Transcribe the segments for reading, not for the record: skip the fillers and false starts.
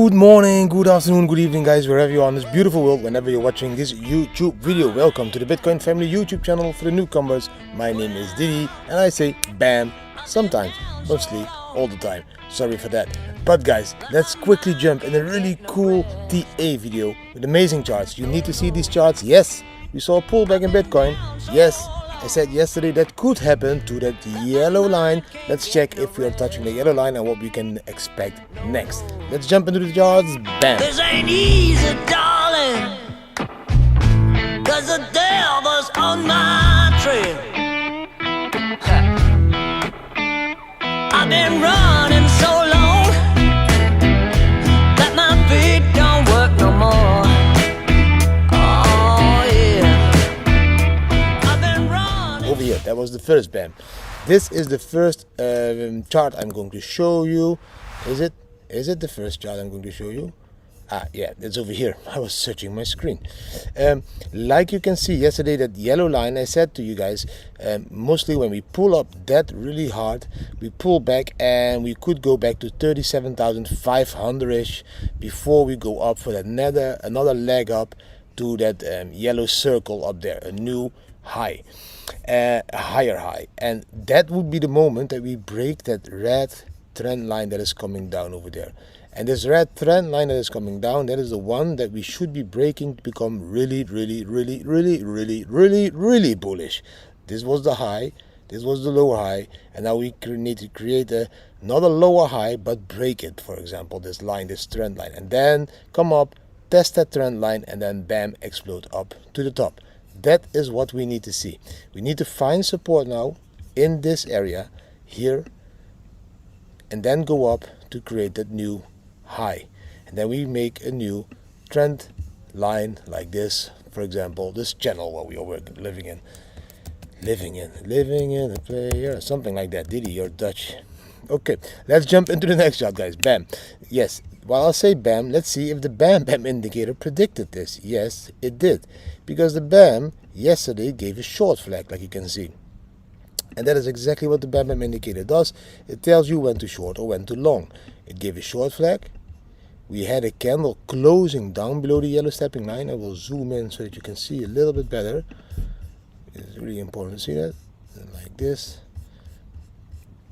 Good morning, good afternoon, good evening, guys, wherever you are in this beautiful world, whenever you're watching this YouTube video. Welcome to the Bitcoin Family YouTube channel for the newcomers. My name is Didi, and I say BAM sometimes, mostly all the time. Sorry for that. But guys, let's quickly jump in a really cool TA video with amazing charts. You need to see these charts. Yes, we saw a pullback in Bitcoin. Yes, I said yesterday that could happen to that yellow line. Let's check if we are touching the yellow line and what we can expect next. Let's jump into the charts. Bam! This ain't easy, darling, 'cause the devil's on my trail. I've been running so long that my feet don't work no more. Over here, that was the first BAM. This is the first chart I'm going to show you. Is it the first chart I'm going to show you? Yeah, it's over here. I was searching my screen. Like you can see yesterday, that yellow line, I said to you guys, mostly when we pull up that really hard, we pull back and we could go back to 37,500-ish before we go up for that another leg up to that yellow circle up there, a new high, a higher high. And that would be the moment that we break that red trend line that is coming down over there. And this red trend line that is coming down, that is the one that we should be breaking to become really bullish. This was the high, this was the lower high, and now we need to create another lower high, but break it. For example, this line, this trend line, and then come up, test that trend line, and then bam, explode up to the top. That is what we need to see. We need to find support now in this area here, and then go up to create that new high, and then we make a new trend line like this. For example, this channel what we are living in a player, something like that. Didi, you're Dutch. Okay, let's jump into the next chart, guys. Bam. Yes, while I say bam, let's see if the bam indicator predicted this. Yes, it did, because the bam yesterday gave a short flag, like you can see. And that is exactly what the bam indicator does. It tells you when to short or when to long. It gave a short flag. We had a candle closing down below the yellow stepping line. I will zoom in so that you can see a little bit better. It's really important to see that, like this.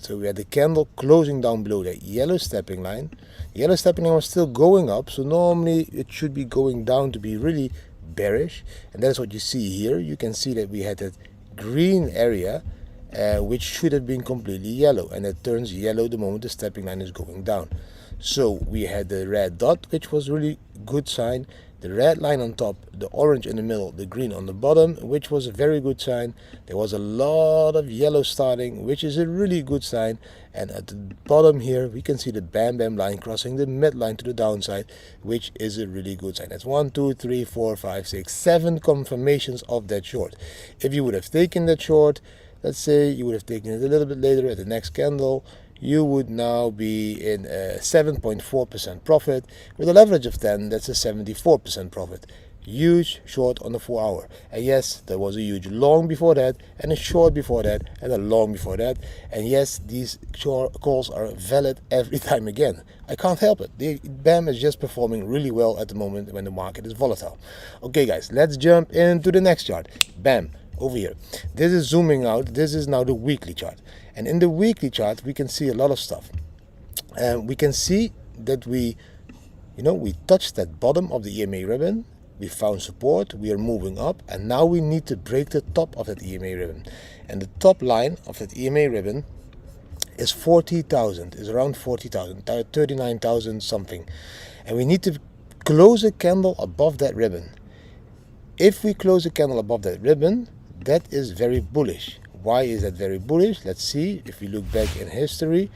So we had the candle closing down below that yellow stepping line. The yellow stepping line was still going up, so normally it should be going down to be really bearish. And that is what you see here. You can see that we had that green area, which should have been completely yellow, and it turns yellow the moment the stepping line is going down. So we had the red dot, which was really good sign, the red line on top, the orange in the middle, the green on the bottom, which was a very good sign. There was a lot of yellow starting, which is a really good sign. And at the bottom here we can see the bam line crossing the midline to the downside, which is a really good sign. That's 1 2 3 4 5 6 7 confirmations of that short. If you would have taken that short, let's say you would have taken it a little bit later at the next candle, you would now be in a 7.4% profit. With a leverage of 10, that's a 74% profit. Huge short on the 4 hour. And yes, there was a huge long before that, and a short before that, and a long before that. And yes, these short calls are valid every time again. I can't help it. The BAM is just performing really well at the moment when the market is volatile. Okay guys, let's jump into the next chart. BAM. Over here, this is zooming out. This is now the weekly chart, and in the weekly chart we can see a lot of stuff. We can see that we touched that bottom of the EMA ribbon. We found support, we are moving up, and now we need to break the top of that EMA ribbon. And the top line of that EMA ribbon is 40,000, is around 40,000, 39,000 something, and we need to close a candle above that ribbon. If we close a candle above that ribbon, that is very bullish. Why is that very bullish? Let's see. If we look back in history,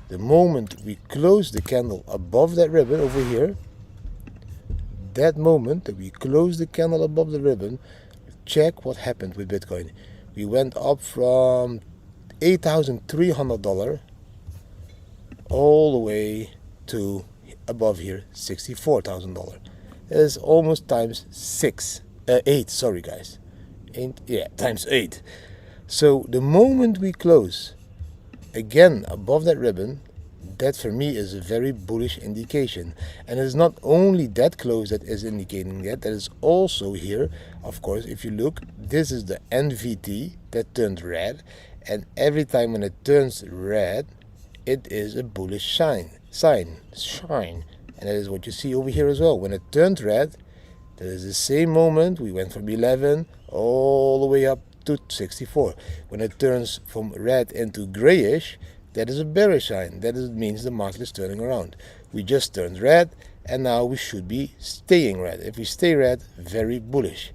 the moment we close the candle above that ribbon over here, that moment that we close the candle above the ribbon, check what happened with Bitcoin. We went up from $8,300 all the way to above here, $64,000. That is almost times 8, sorry guys. Times 8. So the moment we close again above that ribbon, that for me is a very bullish indication. And it's not only that close that is indicating that is also here, of course, if you look, this is the NVT that turned red, and every time when it turns red, it is a bullish sign, and that is what you see over here as well. When it turned red, that is the same moment we went from 11 all the way up to 64. When it turns from red into grayish, that is a bearish sign. That means the market is turning around. We just turned red, and now we should be staying red. If we stay red, very bullish.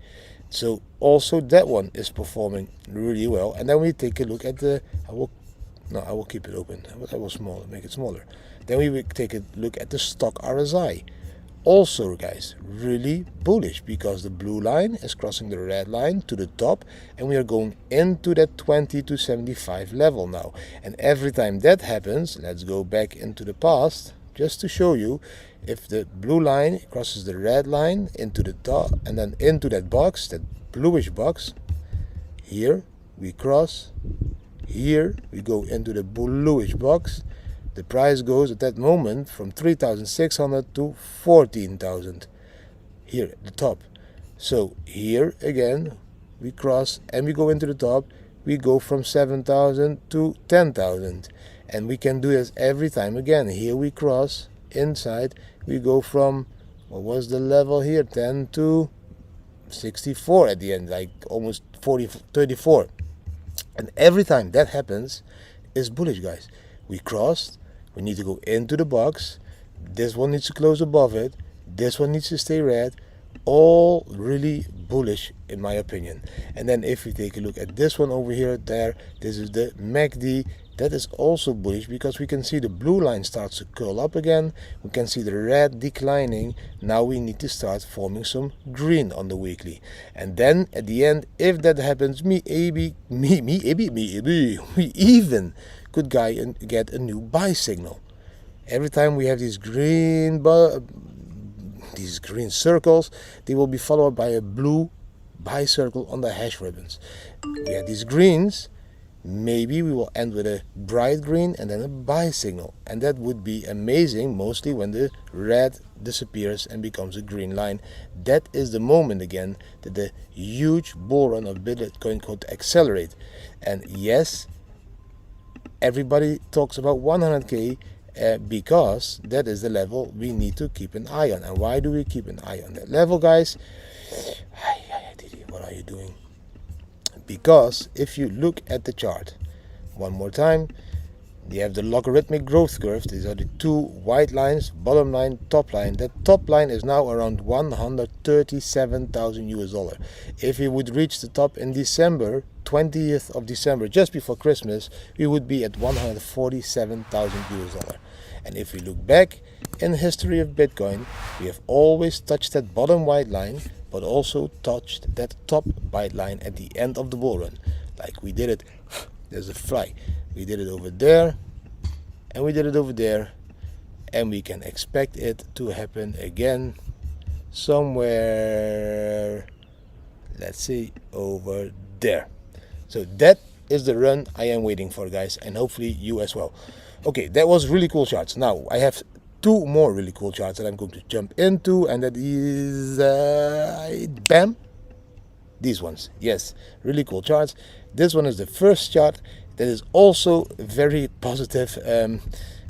So also that one is performing really well. And then we take a look at the, I will keep it open. I will make it smaller. Then we will take a look at the stock RSI. Also, guys, really bullish, because the blue line is crossing the red line to the top, and we are going into that 20 to 75 level now. And every time that happens, let's go back into the past just to show you, if the blue line crosses the red line into the top and then into that box, that bluish box, here we cross, here we go into the bluish box. The price goes at that moment from 3,600 to 14,000 here at the top. So here again we cross and we go into the top. We go from 7,000 to 10,000, and we can do this every time again. Here we cross inside, we go from, what was the level here, 10 to 64 at the end, like almost 34. And every time that happens is bullish, guys. We crossed, we need to go into the box, this one needs to close above it, this one needs to stay red, all really bullish in my opinion. And then if we take a look at this one over here, this is the MACD. That is also bullish, because we can see the blue line starts to curl up again, we can see the red declining. Now we need to start forming some green on the weekly, and then at the end, if that happens, we even could get a new buy signal. Every time we have these green circles, they will be followed by a blue buy circle on the hash ribbons. We have these greens, maybe we will end with a bright green and then a buy signal, and that would be amazing, mostly when the red disappears and becomes a green line. That is the moment again that the huge bull run of Bitcoin could accelerate. And yes, everybody talks about 100k because that is the level we need to keep an eye on. And why do we keep an eye on that level, guys? What are you doing? Because if you look at the chart one more time, you have the logarithmic growth curve. These are the two white lines, bottom line, top line. That top line is now around 137,000 US dollar. If we would reach the top in December, 20th of December, just before Christmas, we would be at 147,000 US dollar. And if we look back in the history of Bitcoin, we have always touched that bottom white line, but also touched that top white line at the end of the bull run. Like we did it, there's a fly. We did it over there, and we did it over there, and we can expect it to happen again somewhere, let's see, over there. So that is the run I am waiting for, guys, and hopefully you as well. Okay, that was really cool charts. Now I have two more really cool charts that I'm going to jump into, and that is bam, these ones. Yes, really cool charts. This one is the first chart that is also very positive.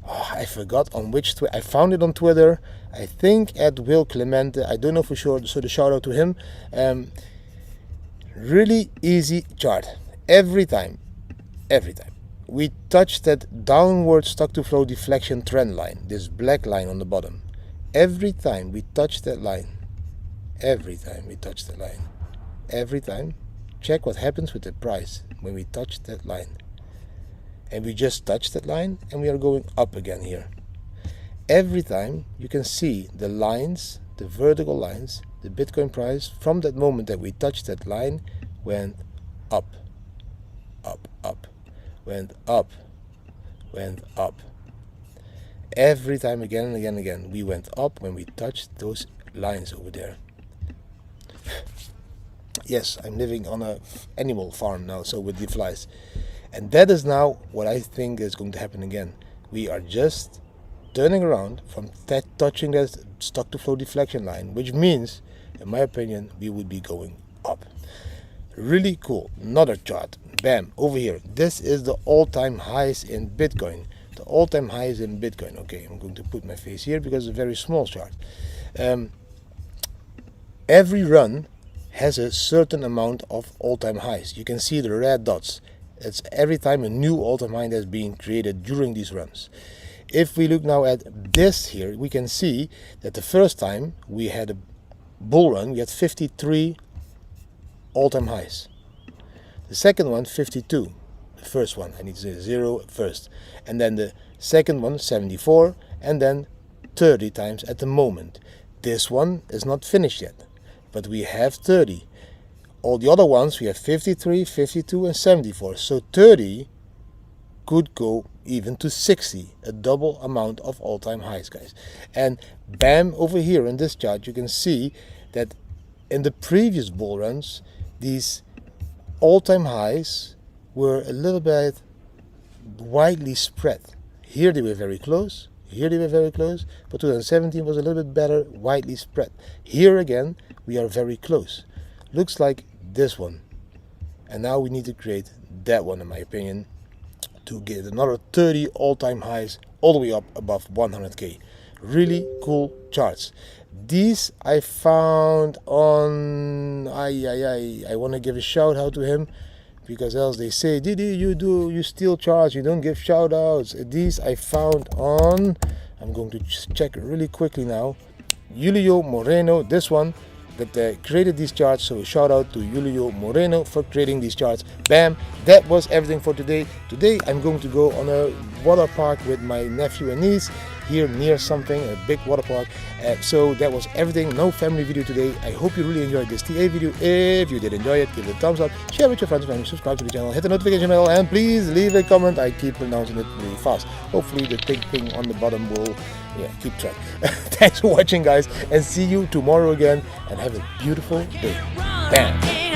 I forgot on which I found it on Twitter, I think at Will Clemente, I don't know for sure, so the shout out to him. Really easy chart. Every time we touch that downward stock to flow deflection trend line, this black line on the bottom, every time we touch that line, check what happens with the price when we touch that line. And we just touched that line, and we are going up again here. Every time you can see the lines, the vertical lines, the Bitcoin price from that moment that we touched that line went up, went up. Every time, again and again, we went up when we touched those lines over there. Yes, I'm living on a animal farm now, so with the flies. And that is now what I think is going to happen again. We are just turning around from touching that stock to flow deflection line, which means, in my opinion, we would be going up. Really cool. Another chart. Bam, over here. This is the all-time highs in Bitcoin. The all-time highs in Bitcoin. Okay, I'm going to put my face here because it's a very small chart. Every run has a certain amount of all-time highs. You can see the red dots. It's every time a new all-time high that's being created during these runs. If we look now at this here, we can see that the first time we had a bull run, we had 53 all-time highs. The second one, 52. The first one, I need to say 0 first. And then the second one, 74. And then 30 times at the moment. This one is not finished yet, but we have 30. All the other ones, we have 53, 52, and 74. So 30 could go even to 60, a double amount of all-time highs, guys. And bam, over here in this chart, you can see that in the previous bull runs, these all-time highs were a little bit widely spread. Here they were very close, here they were very close, but 2017 was a little bit better, widely spread. Here again, we are very close. Looks like this one. And now we need to create that one, in my opinion, to get another 30 all-time highs all the way up above 100k. Really cool charts. These I found on I want to give a shout out to him, because else they say, Didi, you steal charts, you don't give shout outs. These I found on, I'm going to check it really quickly now, Julio Moreno, this one that created these charts. So a shout out to Julio Moreno for creating these charts. Bam, that was everything for today. Today I'm going to go on a water park with my nephew and niece here near something, a big water park. So that was everything. No family video today. I hope you really enjoyed this TA video. If you did enjoy it, give it a thumbs up, share with your friends and family, subscribe to the channel, hit the notification bell, and please leave a comment. I keep pronouncing it really fast. Hopefully the thing on the bottom will keep track. Thanks for watching, guys, and see you tomorrow again, and have a beautiful day. Bam.